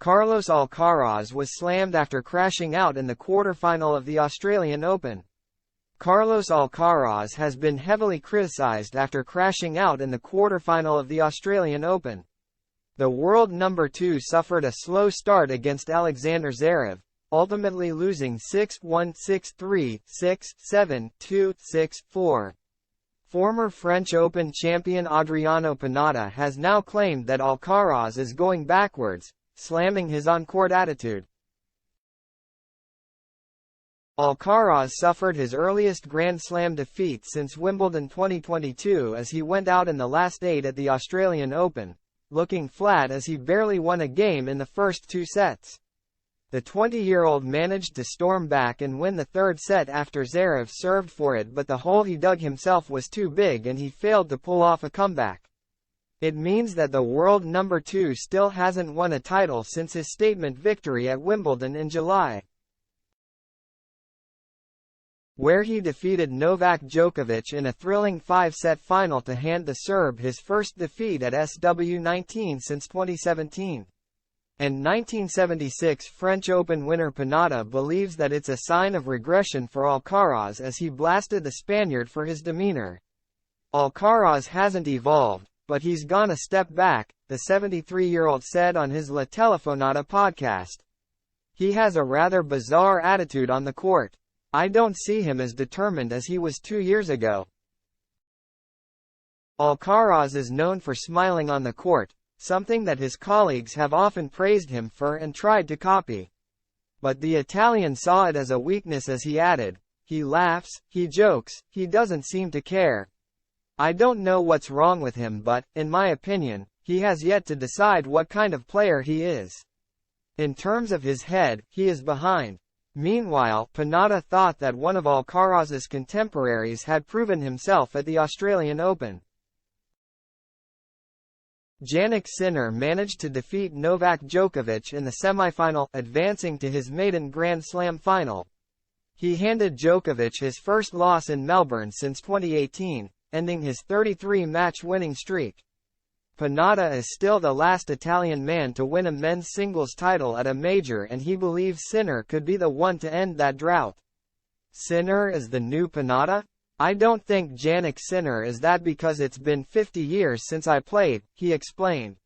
Carlos Alcaraz was slammed after crashing out in the quarterfinal of the Australian Open. Carlos Alcaraz has been heavily criticized after crashing out in the quarterfinal of the Australian Open. The world number 2 suffered a slow start against Alexander Zverev, ultimately losing 6-1, 6-3, 6-7, 2-6, 4. Former French Open champion Adriano Pinatta has now claimed that Alcaraz is going backwards, slamming his on-court attitude. Alcaraz suffered his earliest Grand Slam defeat since Wimbledon 2022 as he went out in the last 8 at the Australian Open, looking flat as he barely won a game in the first 2 sets. The 20-year-old managed to storm back and win the third set after Zverev served for it, but the hole he dug himself was too big and he failed to pull off a comeback. It means that the world number 2 still hasn't won a title since his statement victory at Wimbledon in July, where he defeated Novak Djokovic in a thrilling 5-set final to hand the Serb his first defeat at SW19 since 2017. And 1976 French Open winner Pinatta believes that it's a sign of regression for Alcaraz as he blasted the Spaniard for his demeanor. Alcaraz hasn't evolved, but he's gone a step back, the 73-year-old said on his La Telefonata podcast. He has a rather bizarre attitude on the court. I don't see him as determined as he was 2 years ago. Alcaraz is known for smiling on the court, something that his colleagues have often praised him for and tried to copy. But the Italian saw it as a weakness as he added, "He laughs, he jokes, he doesn't seem to care. I don't know what's wrong with him, but, in my opinion, he has yet to decide what kind of player he is. In terms of his head, he is behind." Meanwhile, Pinatta thought that one of Alcaraz's contemporaries had proven himself at the Australian Open. Jannik Sinner managed to defeat Novak Djokovic in the semifinal, advancing to his maiden Grand Slam final. He handed Djokovic his first loss in Melbourne since 2018, ending his 33-match winning streak. Pinatta is still the last Italian man to win a men's singles title at a major, and he believes Sinner could be the one to end that drought. Sinner is the new Pinatta? I don't think Jannik Sinner is that because it's been 50 years since I played, he explained.